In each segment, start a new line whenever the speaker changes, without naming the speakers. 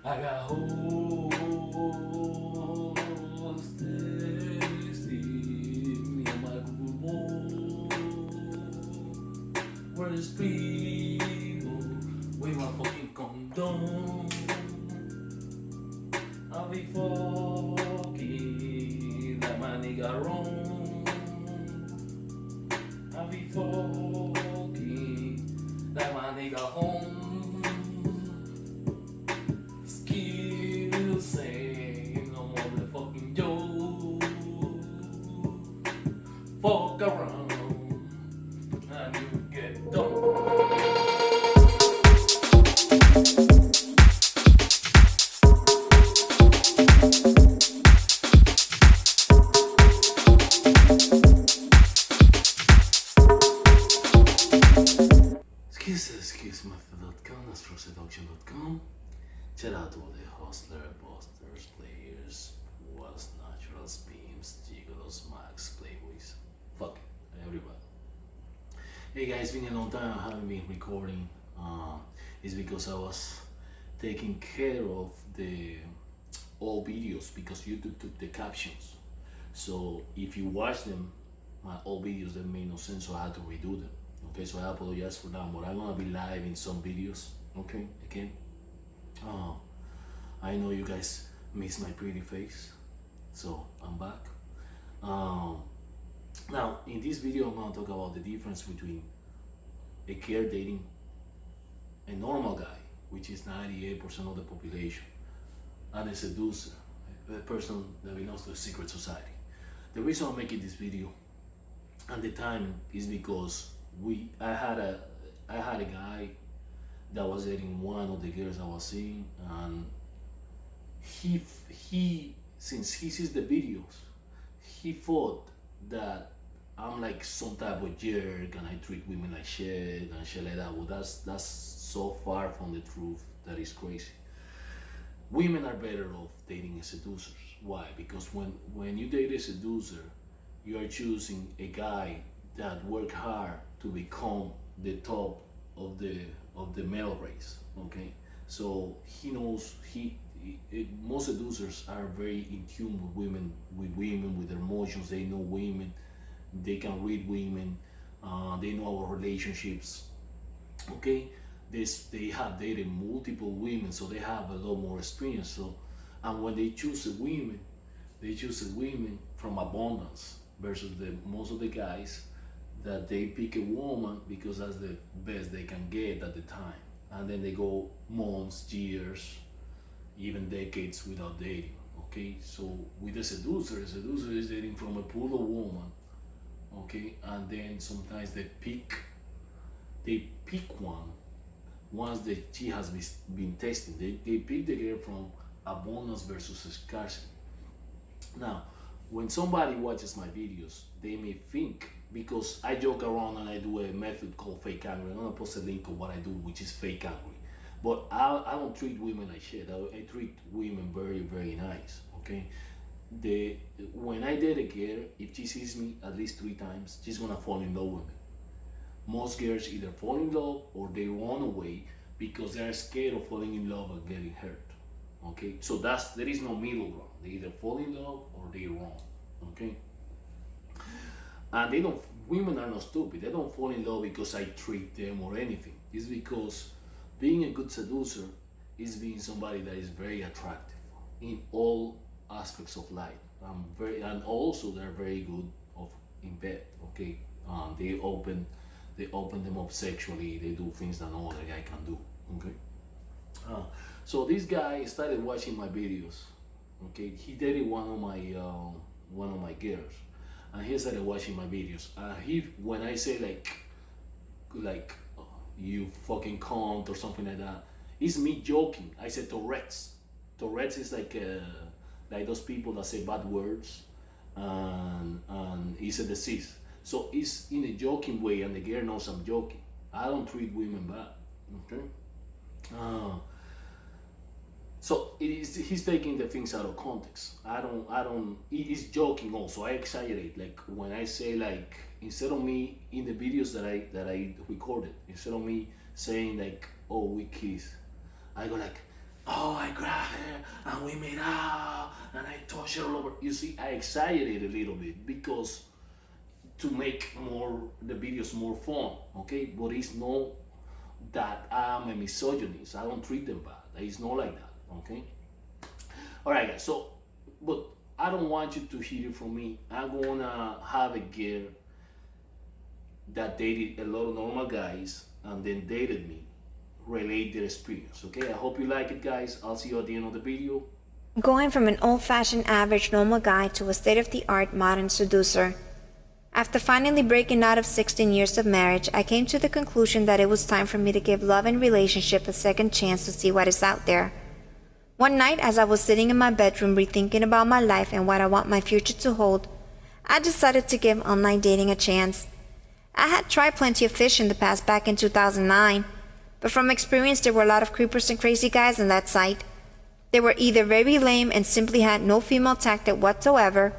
I got hoes tasty, me and my Google where's people with my fucking condom. I'll be fucking like my nigga wrong. I'll be fucking like my nigga home. Still saying no motherfucking Joe. Fuck around and you get done. Exclusivity.com, that's for seduction.com. Shout out to all the hustler, busters, players, was naturals, beams, gigolos, max, playboys. Fuck it, everybody. Hey guys, it's been a long time I haven't been recording. It's because I was taking care of the old videos because YouTube took the captions. So if you watch them, my old videos that made no sense, so I had to redo them. Okay, so I apologize for that, but I'm gonna be live in some videos. Okay, again. I know you guys miss my pretty face, so I'm back. Now, in this video, I'm gonna talk about the difference between a girl dating a normal guy, which is 98% of the population, and a seducer, a person that belongs to a secret society. The reason I'm making this video and the time is because I had a guy that was dating one of the girls I was seeing, and he since he sees the videos, he thought that I'm like some type of jerk and I treat women like shit and shit like that. Well, that's so far from the truth that is crazy. Women are better off dating a seducer. Why? Because when you date a seducer, you are choosing a guy that work hard to become the top of the male race. Okay, so he knows most seducers are very in tune with their emotions. They know women, they can read women, they know our relationships. Okay, they have dated multiple women, so they have a lot more experience. So, and when they choose a women, they choose a women from abundance versus most of the guys that they pick a woman because that's the best they can get at the time, and then they go months, years, even decades without dating. Okay, so with a seducer is dating from a pool of woman. Okay, and then sometimes they pick one once that she has been tested. They pick the girl from abundance versus scarcity. Now, when somebody watches my videos, they may think, because I joke around and I do a method called fake angry. I'm gonna post a link of what I do, which is fake angry. But I don't treat women like shit. I treat women very, very nice. Okay. When I date a girl, if she sees me at least 3 times, she's gonna fall in love with me. Most girls either fall in love or they run away because they are scared of falling in love and getting hurt. Okay, so there is no middle ground. They either fall in love or they run. Okay, and women are not stupid. They don't fall in love because I treat them or anything. It's because being a good seducer is being somebody that is very attractive in all aspects of life. And also they're very good in bed. Okay, they open them up sexually. They do things that no other guy can do. Okay. So this guy started watching my videos. Okay, he dated one of my girls, and he started watching my videos. When I say like you fucking cunt or something like that, it's me joking. I said Tourette's. Tourette's is like those people that say bad words, and it's a disease. So it's in a joking way, and the girl knows I'm joking. I don't treat women bad. Okay. So he's taking the things out of context. He's joking also. I exaggerate. Like when I say, like, instead of me in the videos that I recorded, instead of me saying like, oh, we kiss, I go like, oh, I grabbed her and we made out and I touched her all over. You see, I exaggerated a little bit because to make more the videos more fun, okay? But it's not that I'm a misogynist. I don't treat them bad. It's not like that, okay? All right, guys. So, but I don't want you to hear it from me. I'm gonna have a girl that dated a lot of normal guys and then dated me relate their experience. Okay, I hope you like it, guys. I'll see you at the end of the video.
Going from an old-fashioned average normal guy to a state-of-the-art modern seducer. After finally breaking out of 16 years of marriage, I came to the conclusion that it was time for me to give love and relationship a second chance to see what is out there. One night, as I was sitting in my bedroom rethinking about my life and what I want my future to hold, I decided to give online dating a chance. I had tried plenty of fish in the past back in 2009, but from experience there were a lot of creepers and crazy guys on that site. They were either very lame and simply had no female tactic whatsoever,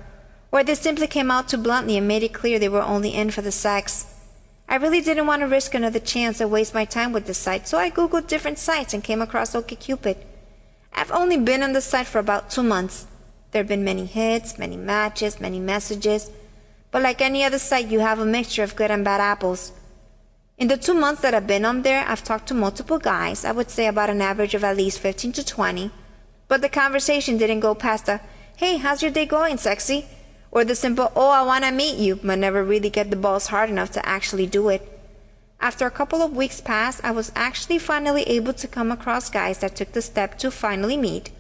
or they simply came out too bluntly and made it clear they were only in for the sex. I really didn't want to risk another chance or waste my time with this site, so I googled different sites and came across OkCupid. I've only been on the site for about 2 months. There have been many hits, many matches, many messages, but like any other site, you have a mixture of good and bad apples. In the 2 months that I've been on there, I've talked to multiple guys, I would say about an average of at least 15 to 20, but the conversation didn't go past a, "Hey, how's your day going, sexy?" or the simple, "Oh, I want to meet you," but never really get the balls hard enough to actually do it. After a couple of weeks passed, I was actually finally able to come across guys that took the step to finally meet.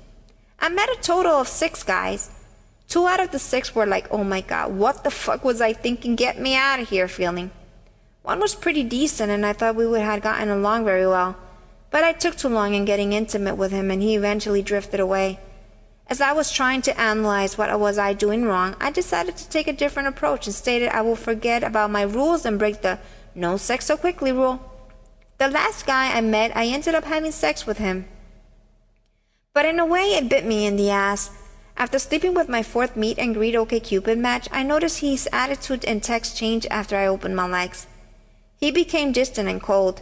I met a total of 6 guys. 2 out of the 6 were like, "Oh my god, what the fuck was I thinking, get me out of here" feeling. One was pretty decent and I thought we would have gotten along very well, but I took too long in getting intimate with him and he eventually drifted away. As I was trying to analyze what was I doing wrong, I decided to take a different approach and stated I will forget about my rules and break the "no sex so quickly" rule. The last guy I met, I ended up having sex with him. But in a way it bit me in the ass. After sleeping with my 4th meet and greet OkCupid match, I noticed his attitude and text changed after I opened my legs. He became distant and cold.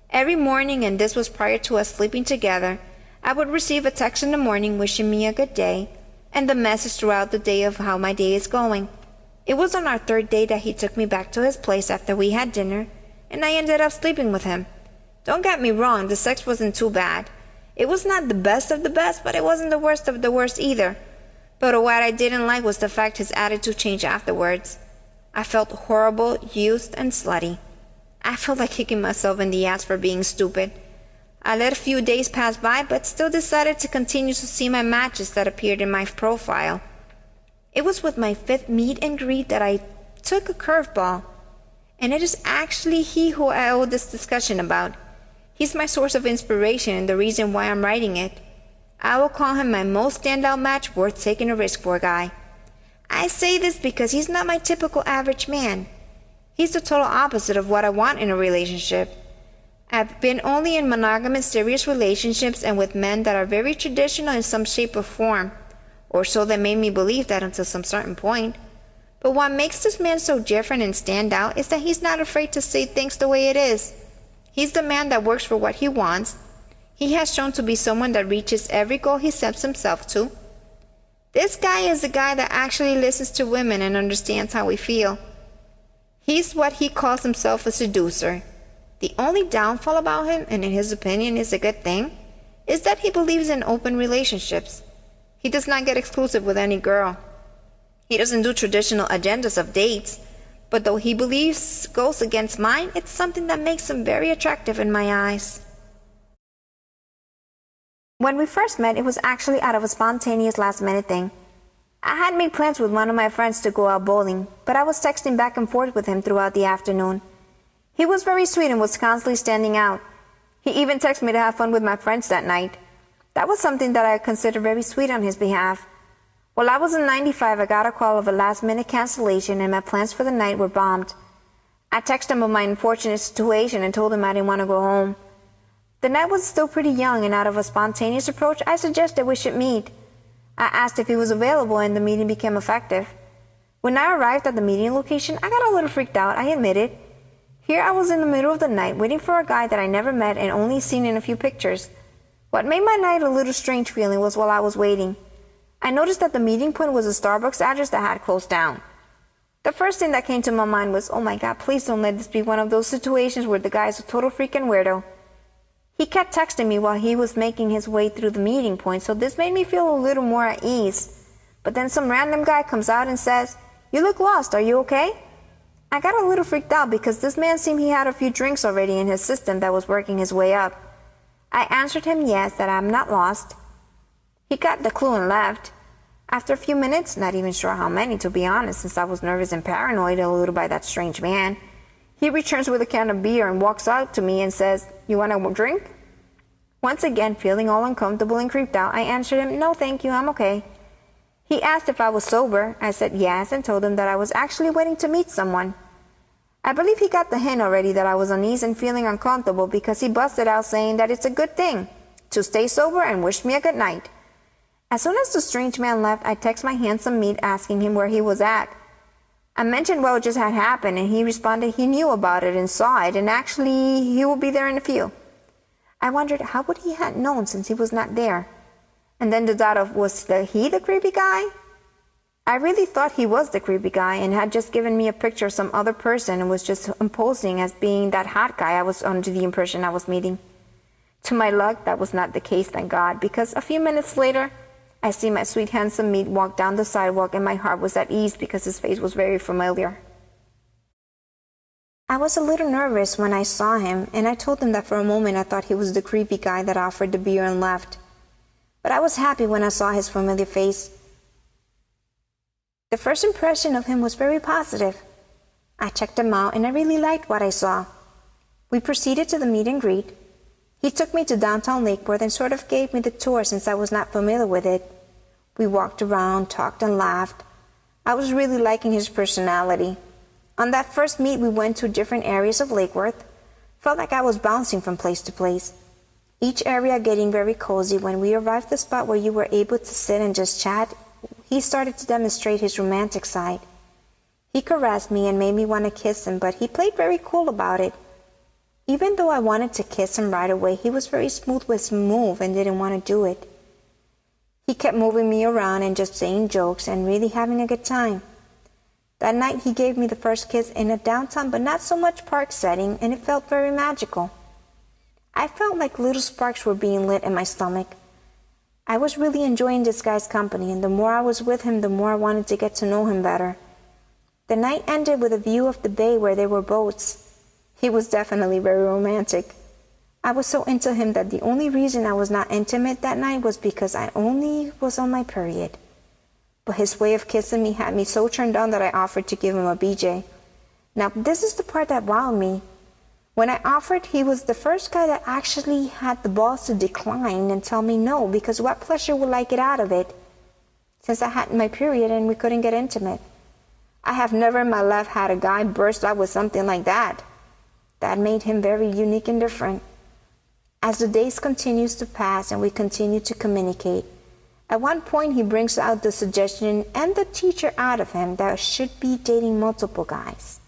Every morning, and this was prior to us sleeping together, I would receive a text in the morning wishing me a good day, and the message throughout the day of how my day is going. It was on our 3rd day that he took me back to his place after we had dinner, and I ended up sleeping with him. Don't get me wrong, the sex wasn't too bad. It was not the best of the best, but it wasn't the worst of the worst either. But what I didn't like was the fact his attitude changed afterwards. I felt horrible, used, and slutty. I felt like kicking myself in the ass for being stupid. I let a few days pass by, but still decided to continue to see my matches that appeared in my profile. It was with my 5th meet and greet that I took a curveball, and it is actually he who I owe this discussion about. He's my source of inspiration and the reason why I'm writing it. I will call him my most standout match worth taking a risk for guy. I say this because he's not my typical average man. He's the total opposite of what I want in a relationship. I've been only in monogamous serious relationships and with men that are very traditional in some shape or form, or so they made me believe that until some certain point. But what makes this man so different and stand out is that he's not afraid to say things the way it is. He's the man that works for what he wants. He has shown to be someone that reaches every goal he sets himself to. This guy is a guy that actually listens to women and understands how we feel. He's what he calls himself a seducer. The only downfall about him, and in his opinion is a good thing, is that he believes in open relationships. He does not get exclusive with any girl. He doesn't do traditional agendas of dates, but though he believes goes against mine, it's something that makes him very attractive in my eyes. When we first met, it was actually out of a spontaneous last-minute thing. I had made plans with one of my friends to go out bowling, but I was texting back and forth with him throughout the afternoon. He was very sweet and was constantly standing out. He even texted me to have fun with my friends that night. That was something that I considered very sweet on his behalf. While I was in 95, I got a call of a last-minute cancellation and my plans for the night were bombed. I texted him of my unfortunate situation and told him I didn't want to go home. The night was still pretty young, and out of a spontaneous approach, I suggested we should meet. I asked if he was available and the meeting became effective. When I arrived at the meeting location, I got a little freaked out, I admit it. Here I was in the middle of the night waiting for a guy that I never met and only seen in a few pictures. What made my night a little strange feeling was while I was waiting, I noticed that the meeting point was a Starbucks address that had closed down. The first thing that came to my mind was, oh my God, please don't let this be one of those situations where the guy is a total freaking weirdo. He kept texting me while he was making his way through the meeting point, so this made me feel a little more at ease. But then some random guy comes out and says, "You look lost, are you okay?" I got a little freaked out because this man seemed he had a few drinks already in his system that was working his way up. I answered him yes, that I'm not lost. He got the clue and left. After a few minutes, not even sure how many to be honest, since I was nervous and paranoid a little by that strange man, he returns with a can of beer and walks out to me and says, "You want a drink?" Once again, feeling all uncomfortable and creeped out, I answered him, "No thank you, I'm okay." He asked if I was sober. I said yes and told him that I was actually waiting to meet someone. I believe he got the hint already that I was uneasy and feeling uncomfortable because he busted out saying that it's a good thing to stay sober and wished me a good night. As soon as the strange man left, I texted my handsome meat asking him where he was at. I mentioned what just had happened, and he responded he knew about it and saw it, and actually he will be there in a few. I wondered how would he have known since he was not there. And then the thought of, was he the creepy guy? I really thought he was the creepy guy and had just given me a picture of some other person and was just imposing as being that hot guy I was under the impression I was meeting. To my luck, that was not the case, thank God, because a few minutes later, I see my sweet handsome meat walk down the sidewalk and my heart was at ease because his face was very familiar. I was a little nervous when I saw him, and I told him that for a moment I thought he was the creepy guy that offered the beer and left. But I was happy when I saw his familiar face. The first impression of him was very positive. I checked him out and I really liked what I saw. We proceeded to the meet and greet. He took me to downtown Lakeport and sort of gave me the tour since I was not familiar with it. We walked around, talked and laughed. I was really liking his personality. On that first meet, we went to different areas of Lake Worth. Felt like I was bouncing from place to place. Each area getting very cozy. When we arrived at the spot where you were able to sit and just chat, he started to demonstrate his romantic side. He caressed me and made me want to kiss him, but he played very cool about it. Even though I wanted to kiss him right away, he was very smooth with his move and didn't want to do it. He kept moving me around and just saying jokes and really having a good time. That night he gave me the first kiss in a downtown but not so much park setting, and it felt very magical. I felt like little sparks were being lit in my stomach. I was really enjoying this guy's company, and the more I was with him, the more I wanted to get to know him better. The night ended with a view of the bay where there were boats. He was definitely very romantic. I was so into him that the only reason I was not intimate that night was because I only was on my period. But his way of kissing me had me so turned on that I offered to give him a BJ. Now, this is the part that wowed me. When I offered, he was the first guy that actually had the balls to decline and tell me no, because what pleasure would I get out of it, since I had my period and we couldn't get intimate? I have never in my life had a guy burst out with something like that. That made him very unique and different. As the days continues to pass and we continue to communicate, at one point he brings out the suggestion and the teacher out of him that I should be dating multiple guys.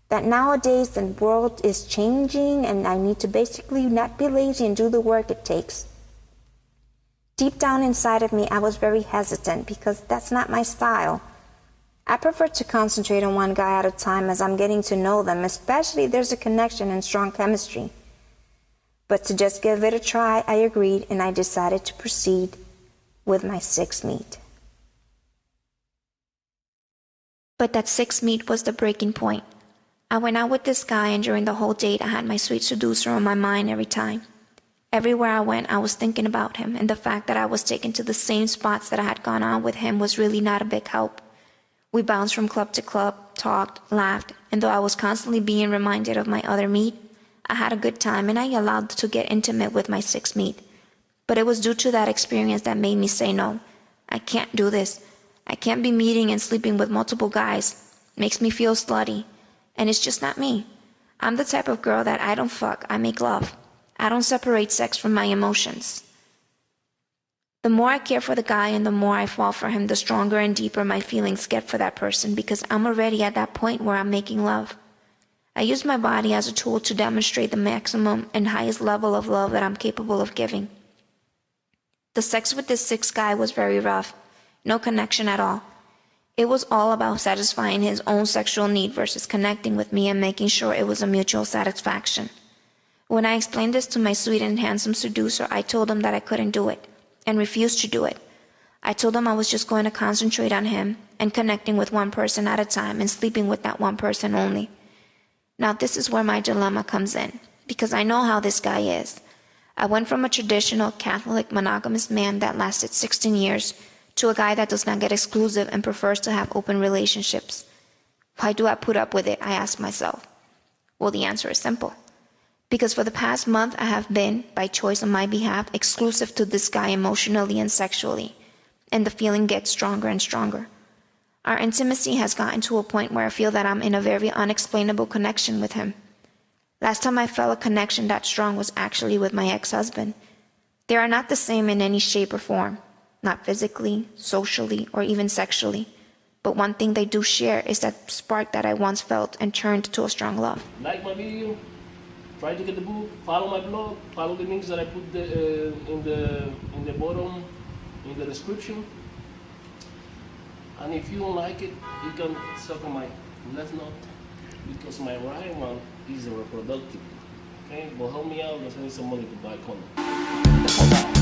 That nowadays the world is changing and I need to basically not be lazy and do the work it takes. Deep down inside of me, I was very hesitant because that's not my style. I prefer to concentrate on one guy at a time as I'm getting to know them, especially if there's a connection and strong chemistry. But to just give it a try, I agreed and I decided to proceed with my sixth meet. But that sixth meet was the breaking point. I went out with this guy, and during the whole date I had my sweet seducer on my mind every time. Everywhere I went, I was thinking about him, and the fact that I was taken to the same spots that I had gone on with him was really not a big help. We bounced from club to club, talked, laughed, and though I was constantly being reminded of my other meet, I had a good time and I allowed to get intimate with my sixth meet. But it was due to that experience that made me say no. I can't do this. I can't be meeting and sleeping with multiple guys. It makes me feel slutty. And it's just not me. I'm the type of girl that I don't fuck, I make love. I don't separate sex from my emotions. The more I care for the guy and the more I fall for him, the stronger and deeper my feelings get for that person because I'm already at that point where I'm making love. I use my body as a tool to demonstrate the maximum and highest level of love that I'm capable of giving. The sex with this sixth guy was very rough. No connection at all. It was all about satisfying his own sexual need versus connecting with me and making sure it was a mutual satisfaction. When I explained this to my sweet and handsome seducer, I told him that I couldn't do it, and refused to do it. I told him I was just going to concentrate on him and connecting with one person at a time and sleeping with that one person only. Now this is where my dilemma comes in, because I know how this guy is. I went from a traditional Catholic monogamous man that lasted 16 years to a guy that does not get exclusive and prefers to have open relationships. Why do I put up with it? I ask myself. Well, the answer is simple. Because for the past month I have been, by choice on my behalf, exclusive to this guy emotionally and sexually, and the feeling gets stronger and stronger. Our intimacy has gotten to a point where I feel that I'm in a very unexplainable connection with him. Last time I felt a connection that strong was actually with my ex-husband. They are not the same in any shape or form, not physically, socially, or even sexually. But one thing they do share is that spark that I once felt and turned to a strong love.
Like my video, try to get the book, follow my blog, follow the links that I put in the bottom, in the description. And if you don't like it, you can suck on my left nut, because my right one is reproductive. Okay, but help me out, because I need some money to buy condom.